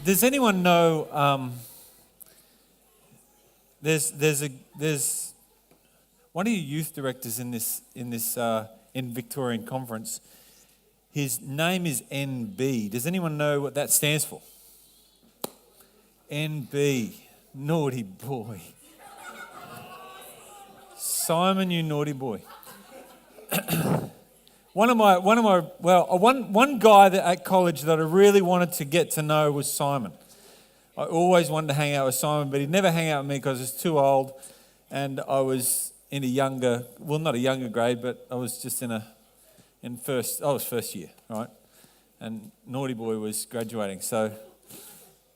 Does anyone know? There's one of your youth directors in Victorian Conference. His name is NB. Does anyone know what that stands for? NB, naughty boy. Simon, you naughty boy. One guy at college that I really wanted to get to know was Simon. I always wanted to hang out with Simon, but he'd never hang out with me because I was too old, and I was in not a younger grade, but I was just I was first year, right? And naughty boy was graduating. So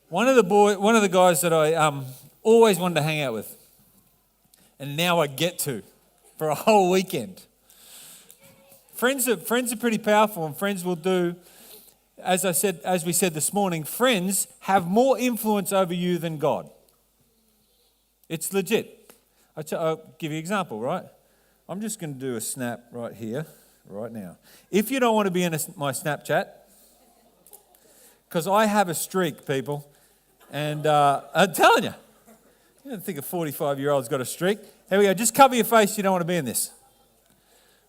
one of the guys that I always wanted to hang out with, and now I get to for a whole weekend. Friends are pretty powerful, and friends will do, as we said this morning, friends have more influence over you than God. It's legit. I'll give you an example, right? I'm just going to do a snap right here, right now. If you don't want to be in my Snapchat, because I have a streak, people, and I'm telling you, you don't think a 45-year-old's got a streak. Here we go. Just cover your face. You don't want to be in this.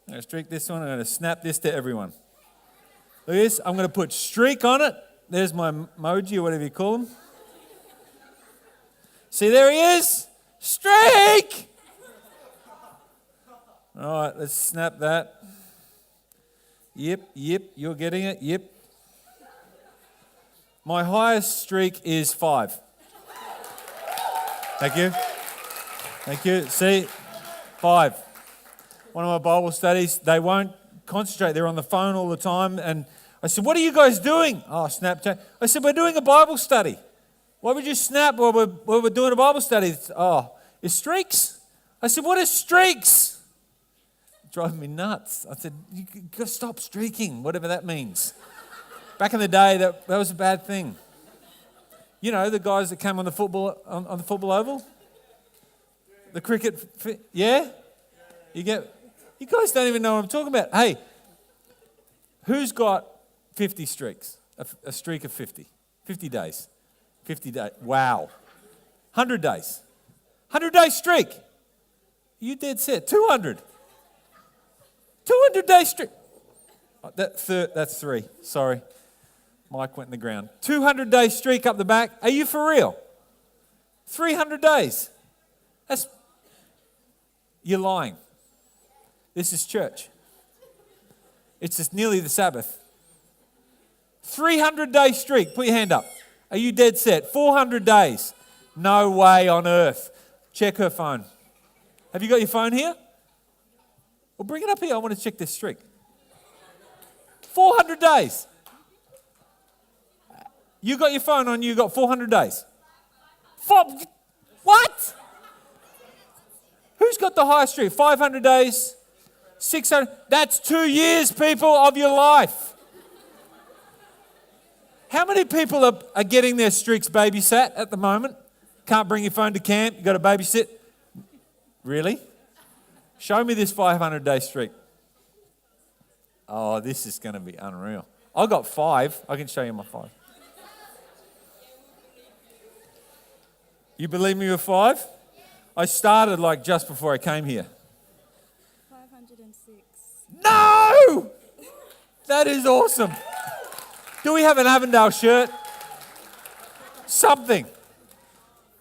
I'm going to streak this one. I'm going to snap this to everyone. Look at this. I'm going to put streak on it. There's my emoji or whatever you call them. See, there he is. Streak! All right, let's snap that. Yep, you're getting it. Yep. My highest streak is 5. Thank you. See, 5. One of my Bible studies, they won't concentrate. They're on the phone all the time. And I said, what are you guys doing? Oh, Snapchat. I said, we're doing a Bible study. Why would you snap while we're doing a Bible study? It's streaks. I said, what is streaks? It drove me nuts. I said, you got to stop streaking, whatever that means. Back in the day, that was a bad thing. You know, the guys that came on the football oval? The cricket, yeah? You guys don't even know what I'm talking about. Hey, who's got 50 streaks? A streak of 50. 50 days. 50 days. Wow. 100 days. 100-day streak. You dead set. 200. 200-day streak. Oh, that's 3. Sorry. Mike went in the ground. 200-day streak up the back. Are you for real? 300 days. You're lying. This is church. It's just nearly the Sabbath. 300-day streak. Put your hand up. Are you dead set? 400 days. No way on earth. Check her phone. Have you got your phone here? Well, bring it up here. I want to check this streak. 400 days. You got your phone on, you got 400 days. What? Who's got the highest streak? 500 days? 600? That's 2 years, people, of your life. How many people are getting their streaks babysat at the moment? Can't bring your phone to camp, you got to babysit? Really? Show me this 500-day streak. Oh, this is going to be unreal. I got 5. I can show you my 5. You believe me with 5? I started just before I came here. 506. No! That is awesome. Do we have an Avondale shirt? Something.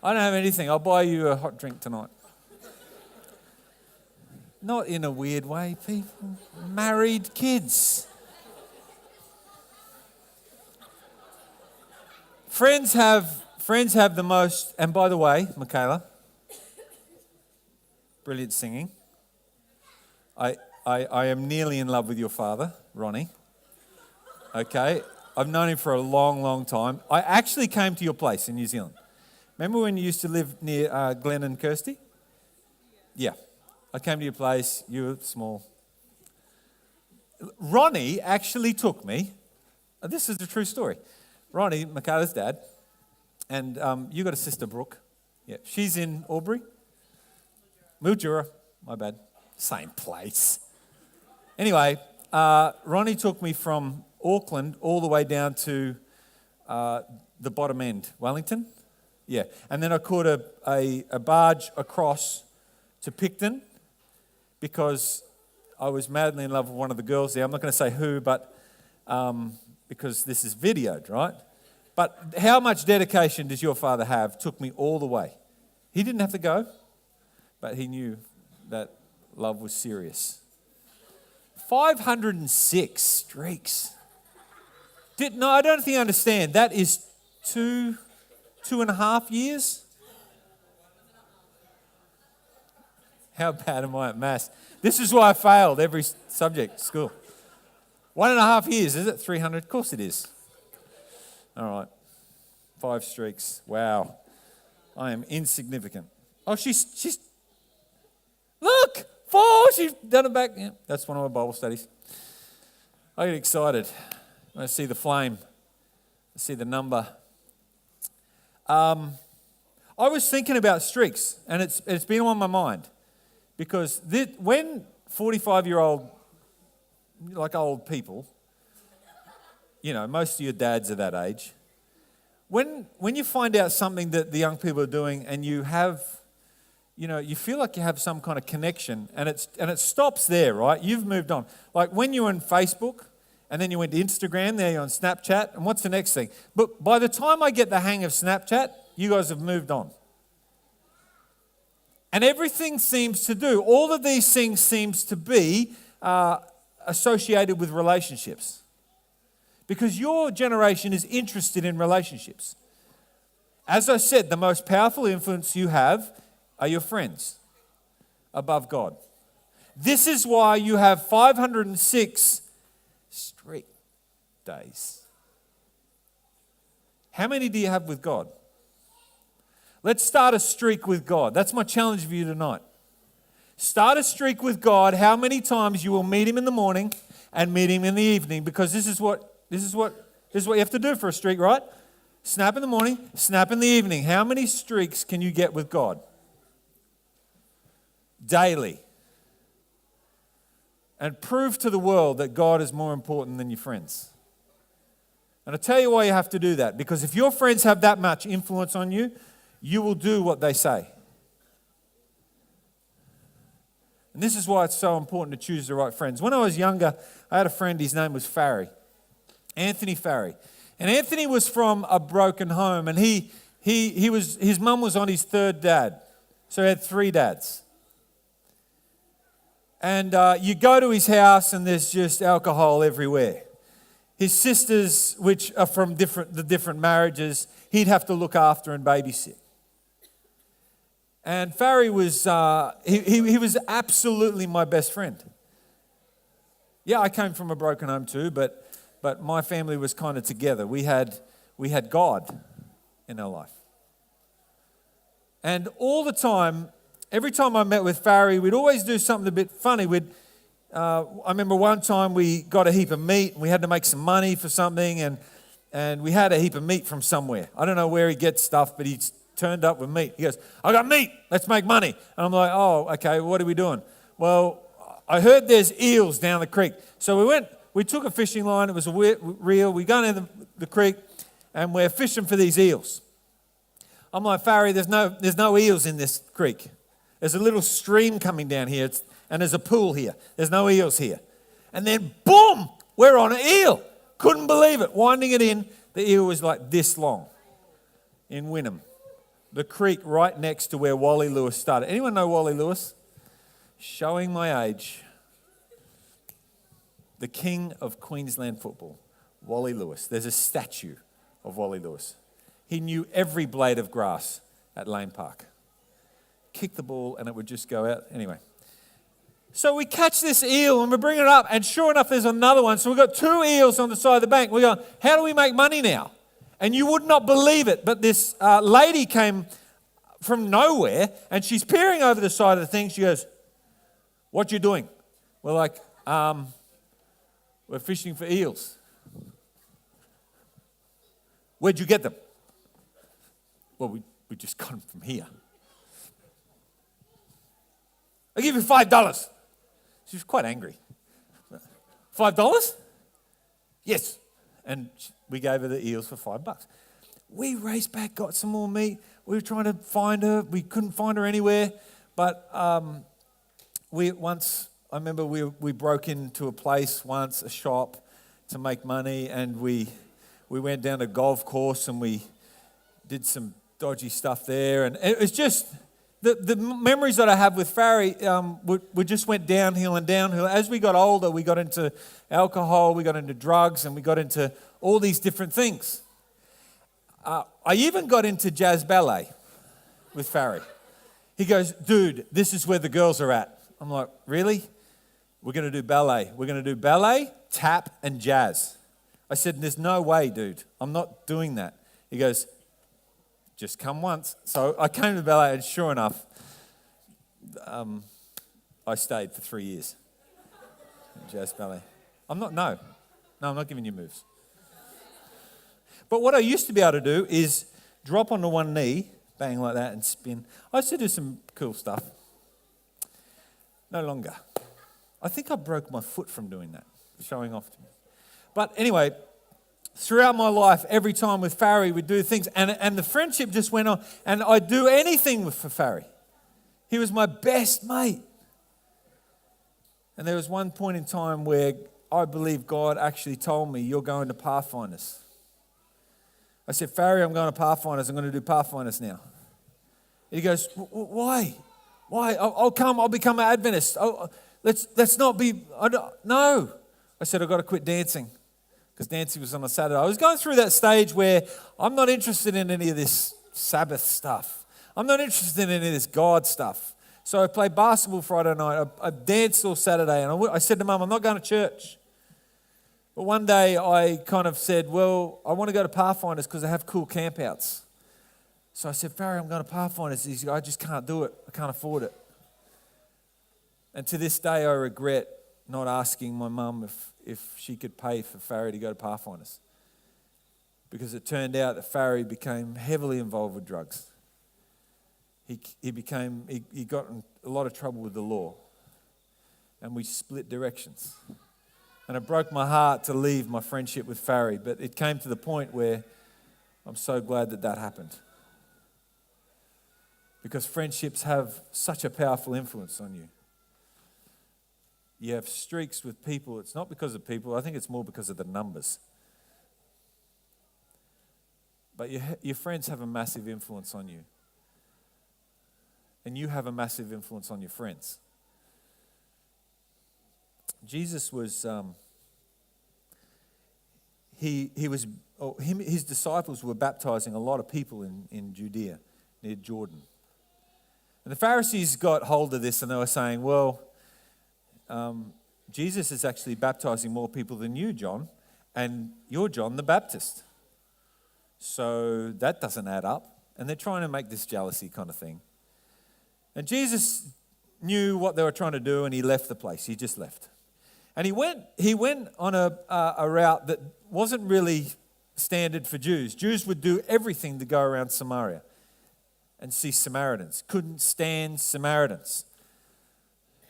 I don't have anything. I'll buy you a hot drink tonight. Not in a weird way, people. Married kids. Friends have the most, and by the way, Michaela, brilliant singing. I am nearly in love with your father, Ronnie. Okay, I've known him for a long, long time. I actually came to your place in New Zealand. Remember when you used to live near Glenn and Kirsty? Yeah. I came to your place, you were small. Ronnie actually took me, this is a true story. Ronnie, Michaela's dad, and you got a sister, Brooke. Yeah, she's in Albury. Mildura, my bad. Same place. Anyway, Ronnie took me from Auckland all the way down to the bottom end, Wellington. Yeah, and then I caught a barge across to Picton because I was madly in love with one of the girls there. I'm not going to say who, but because this is videoed, right? But how much dedication does your father have took me all the way. He didn't have to go, but he knew that love was serious. 506 streaks. No, I don't think you understand. That is 2.5 years. How bad am I at maths? This is why I failed every subject at school. 1.5 years, is it? 300? Of course it is. All right. 5 streaks. Wow. I am insignificant. Oh, she's look! 4! She's done it back. Yeah, that's one of my Bible studies. I get excited when I see the flame. I see the number. I was thinking about streaks, and it's been on my mind. Because when 45-year-old, like old people, most of your dads are that age, when you find out something that the young people are doing and you have, you feel like you have some kind of connection and it stops there, right? You've moved on. Like when you're on Facebook and then you went to Instagram, now you're on Snapchat, and what's the next thing? But by the time I get the hang of Snapchat, you guys have moved on. And everything seems to do, all of these things seems to be associated with relationships. Because your generation is interested in relationships. As I said, the most powerful influence you have are your friends above God. This is why you have 506 streak days. How many do you have with God? Let's start a streak with God. That's my challenge for you tonight. Start a streak with God. How many times you will meet Him in the morning and meet Him in the evening? Because this is what you have to do for a streak, right? Snap in the morning, snap in the evening. How many streaks can you get with God? Daily. And prove to the world that God is more important than your friends. And I'll tell you why you have to do that. Because if your friends have that much influence on you, you will do what they say. And this is why it's so important to choose the right friends. When I was younger, I had a friend, his name was Farry. Anthony Farry. And Anthony was from a broken home, and his mum was on his third dad. So he had 3 dads. And you go to his house and there's just alcohol everywhere. His sisters, which are from the different marriages, he'd have to look after and babysit. And Farry was, he was absolutely my best friend. Yeah, I came from a broken home too, but my family was kind of together. We had God in our life. And all the time, every time I met with Farry, we'd always do something a bit funny. I remember one time we got a heap of meat and we had to make some money for something, and we had a heap of meat from somewhere. I don't know where he gets stuff, but he turned up with meat. He goes, "I got meat, let's make money." And I'm like, "Oh, okay, what are we doing?" "Well, I heard there's eels down the creek." So we took a fishing line, it was a reel, we got in the creek and we're fishing for these eels. I'm like, "Farry, there's no eels in this creek. There's a little stream coming down here, and there's a pool here. There's no eels here." And then, boom, we're on an eel. Couldn't believe it. Winding it in, the eel was like this long in Wynnum. The creek right next to where Wally Lewis started. Anyone know Wally Lewis? Showing my age. The king of Queensland football, Wally Lewis. There's a statue of Wally Lewis. He knew every blade of grass at Lane Park. Kick the ball and it would just go out. Anyway. So we catch this eel and we bring it up, and sure enough, there's another one. So we've got 2 eels on the side of the bank. We go, "How do we make money now?" And you would not believe it, but this lady came from nowhere and she's peering over the side of the thing. She goes, "What you doing?" We're like, "We're fishing for eels." "Where'd you get them?" "Well, we just got them from here." "I'll give you $5. She was quite angry. $5? "Yes." And we gave her the eels for $5. We raced back, got some more meat. We were trying to find her. We couldn't find her anywhere. But I remember we broke into a place once, a shop, to make money, and we went down a golf course and we did some dodgy stuff there. And it was just, the memories that I have with Farry, we just went downhill and downhill. As we got older, we got into alcohol, we got into drugs, and we got into all these different things. I even got into jazz ballet with Farry. He goes, dude, this is where the girls are at. I'm like, really? We're going to do ballet. We're going to do ballet, tap, and jazz. I said, there's no way, dude. I'm not doing that. He goes, just come once. So I came to ballet, and sure enough, I stayed for 3 years in jazz ballet. I'm not giving you moves. But what I used to be able to do is drop onto one knee, bang like that, and spin. I used to do some cool stuff. No longer. I think I broke my foot from doing that, showing off to me. But anyway, throughout my life, every time with Farry, we'd do things, and the friendship just went on, and I'd do anything for Farry. He was my best mate. And there was one point in time where I believe God actually told me, you're going to Pathfinders. I said, Farry, I'm going to Pathfinders. I'm going to do Pathfinders now. He goes, why? Why? I'll come. I'll become an Adventist. Let's not be. No. I said, I've got to quit dancing because dancing was on a Saturday. I was going through that stage where I'm not interested in any of this Sabbath stuff. I'm not interested in any of this God stuff. So I played basketball Friday night. I danced all Saturday. And I said to Mum, I'm not going to church. But one day I kind of said, well, I want to go to Pathfinders because they have cool campouts. So I said, Farry, I'm going to Pathfinders. He said, I just can't do it. I can't afford it. And to this day, I regret not asking my mum if she could pay for Farry to go to Pathfinders. Because it turned out that Farry became heavily involved with drugs. He got in a lot of trouble with the law. And we split directions. And it broke my heart to leave my friendship with Farry. But it came to the point where I'm so glad that happened. Because friendships have such a powerful influence on you. You have streaks with people. It's not because of people. I think it's more because of the numbers. But your friends have a massive influence on you. And you have a massive influence on your friends. Jesus was, his disciples were baptizing a lot of people in Judea, near Jordan. And the Pharisees got hold of this and they were saying, well, Jesus is actually baptizing more people than you, John, and you're John the Baptist. So that doesn't add up. And they're trying to make this jealousy kind of thing. And Jesus knew what they were trying to do and he left the place. He just left. And he went on a route that wasn't really standard for Jews. Jews would do everything to go around Samaria and see Samaritans. Couldn't stand Samaritans.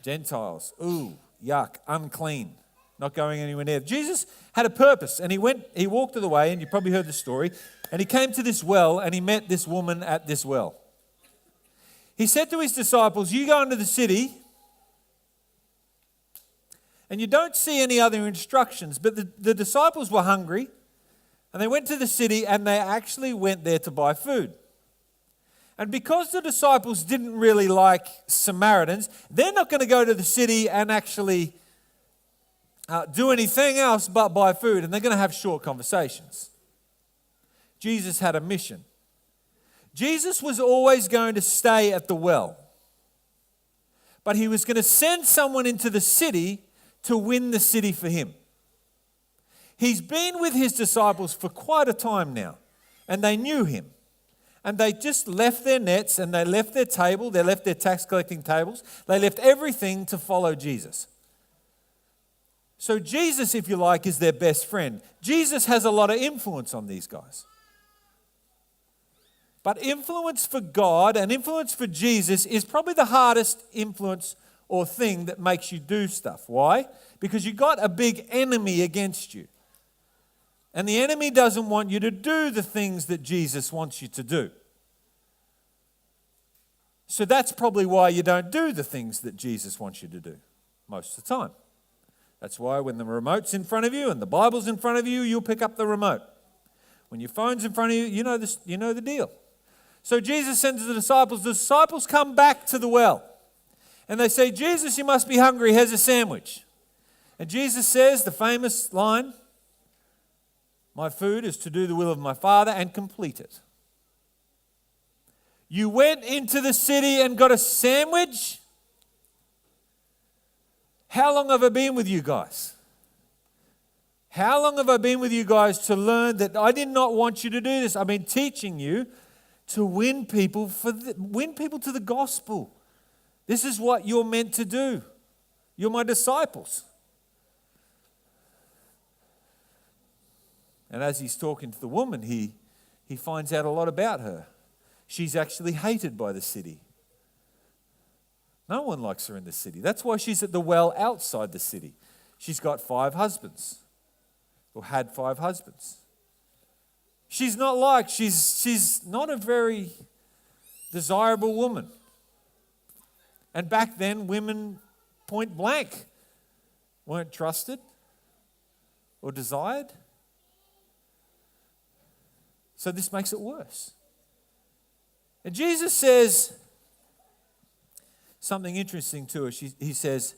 Gentiles, ooh, yuck, unclean, not going anywhere near. Jesus had a purpose and he walked to the way, and you probably heard the story, and he came to this well and he met this woman at this well. He said to his disciples, you go into the city and you don't see any other instructions, but the disciples were hungry and they went to the city and they actually went there to buy food. And because the disciples didn't really like Samaritans, they're not going to go to the city and actually do anything else but buy food. And they're going to have short conversations. Jesus had a mission. Jesus was always going to stay at the well. But he was going to send someone into the city to win the city for him. He's been with his disciples for quite a time now. And they knew him. And they just left their nets and they left their table, they left their tax collecting tables, they left everything to follow Jesus. So Jesus, if you like, is their best friend. Jesus has a lot of influence on these guys. But influence for God and influence for Jesus is probably the hardest influence or thing that makes you do stuff. Why? Because you've got a big enemy against you. And the enemy doesn't want you to do the things that Jesus wants you to do. So that's probably why you don't do the things that Jesus wants you to do most of the time. That's why when the remote's in front of you and the Bible's in front of you, you'll pick up the remote. When your phone's in front of you, you know the deal. So Jesus sends the disciples. The disciples come back to the well. And they say, Jesus, you must be hungry. Here's a sandwich. And Jesus says the famous line, my food is to do the will of my Father and complete it. You went into the city and got a sandwich? How long have I been with you guys? How long have I been with you guys to learn that I did not want you to do this? I've been teaching you to win people to the gospel. This is what you're meant to do. You're my disciples. And as he's talking to the woman, he finds out a lot about her. She's actually hated by the city. No one likes her in the city. That's why she's at the well outside the city. She's got 5 husbands, or had 5 husbands. She's not liked. She's not a very desirable woman. And back then, women, point blank, weren't trusted or desired. So this makes it worse. And Jesus says something interesting to us. He says,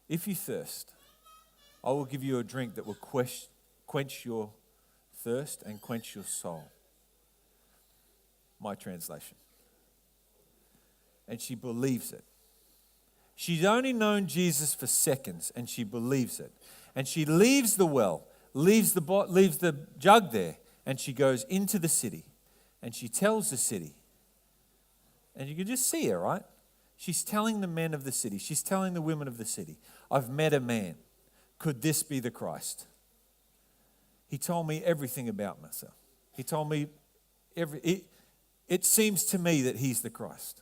if you thirst, I will give you a drink that will quench your thirst and quench your soul. My translation. And she believes it. She's only known Jesus for seconds, and she believes it. And she leaves the well, leaves the jug there, and she goes into the city. And she tells the city, and you can just see her, right? She's telling the men of the city. She's telling the women of the city, I've met a man. Could this be the Christ? He told me everything about myself. He told me it seems to me that he's the Christ.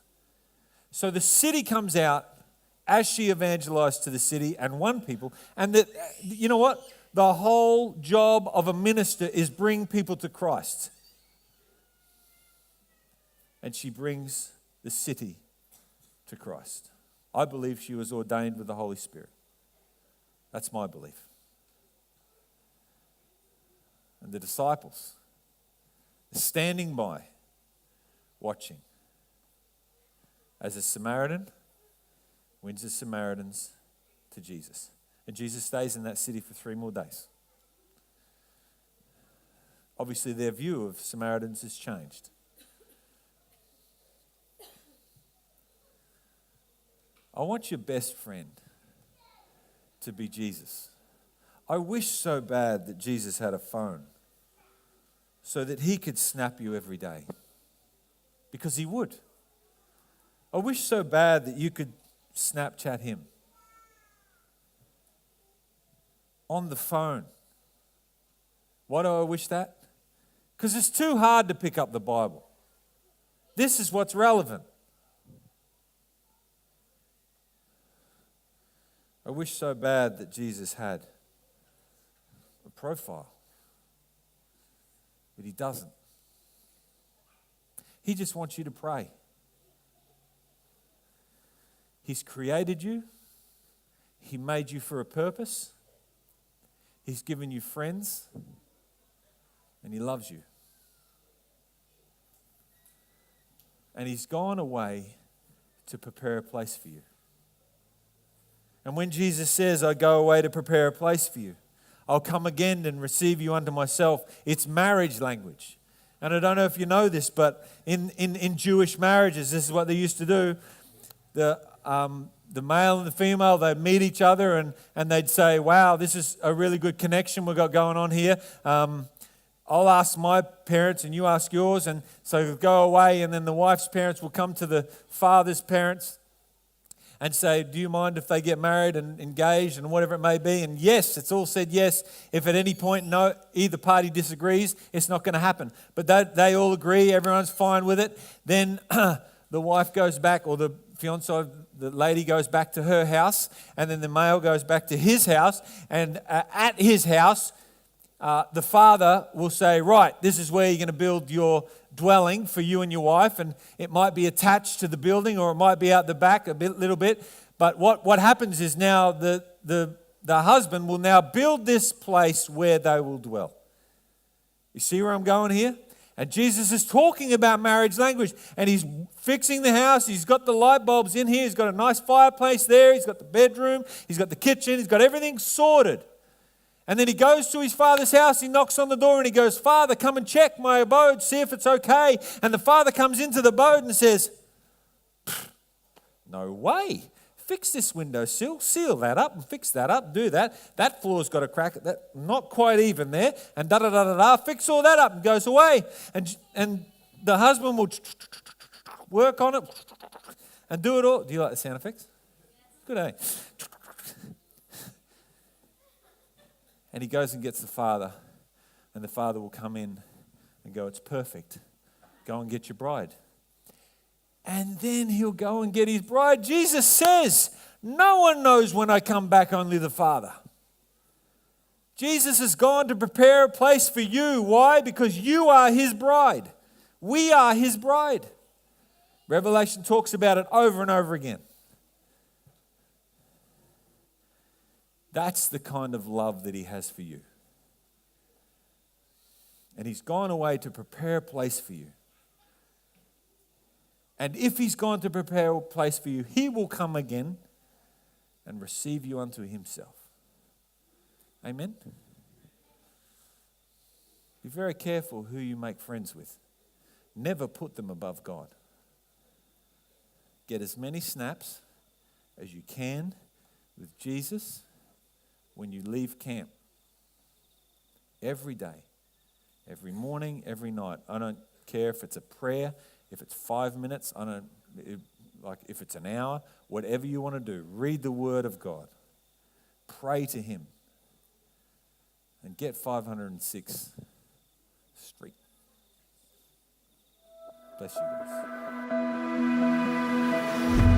So the city comes out as she evangelized to the city and won people. And you know what? The whole job of a minister is bring people to Christ. And she brings the city to Christ. I believe she was ordained with the Holy Spirit. That's my belief. And the disciples are standing by, watching, as a Samaritan wins the Samaritans to Jesus. And Jesus stays in that city for 3 more days. Obviously, their view of Samaritans has changed. I want your best friend to be Jesus. I wish so bad that Jesus had a phone so that he could snap you every day. Because he would. I wish so bad that you could Snapchat him. On the phone. Why do I wish that? Because it's too hard to pick up the Bible. This is what's relevant. I wish so bad that Jesus had a profile. But he doesn't. He just wants you to pray. He's created you. He made you for a purpose. He's given you friends. And he loves you. And he's gone away to prepare a place for you. And when Jesus says, I go away to prepare a place for you, I'll come again and receive you unto myself, it's marriage language. And I don't know if you know this, but in Jewish marriages, this is what they used to do. The male and the female, they'd meet each other and they'd say, wow, this is a really good connection we've got going on here. I'll ask my parents and you ask yours. And so go away, and then the wife's parents will come to the father's parents and say, do you mind if they get married and engaged and whatever it may be? And yes, it's all said yes. If at any point no, either party disagrees, it's not going to happen. But they all agree, everyone's fine with it. Then the wife goes back, or the fiancé, the lady goes back to her house, and then the male goes back to his house, and at his house, the father will say, right, this is where you're going to build your dwelling for you and your wife, and it might be attached to the building, or it might be out the back little bit. But what happens is now the husband will now build this place where they will dwell. You see where I'm going here? And Jesus is talking about marriage language, and he's fixing the house. He's got the light bulbs in here. He's got a nice fireplace there. He's got the bedroom. He's got the kitchen. He's got everything sorted. And then he goes to his father's house. He knocks on the door and he goes, Father, come and check my abode, see if it's okay. And the father comes into the abode and says, no way. Fix this windowsill, seal that up and fix that up, do that. That floor's got a crack, that not quite even there, and da-da-da-da-da, fix all that up and goes away. And the husband will work on it and do it all. Do you like the sound effects? Good, eh? And he goes and gets the father, and the father will come in and go, it's perfect. Go and get your bride. And then he'll go and get his bride. Jesus says, no one knows when I come back, only the Father. Jesus has gone to prepare a place for you. Why? Because you are his bride. We are his bride. Revelation talks about it over and over again. That's the kind of love that he has for you. And he's gone away to prepare a place for you. And if he's gone to prepare a place for you, he will come again and receive you unto himself. Amen? Be very careful who you make friends with. Never put them above God. Get as many snaps as you can with Jesus when you leave camp. Every day, every morning, every night. I don't care if it's a prayer, if it's 5 minutes, if it's an hour, whatever you want to do. Read the Word of God. Pray to him. And get 506 Street. Bless you guys.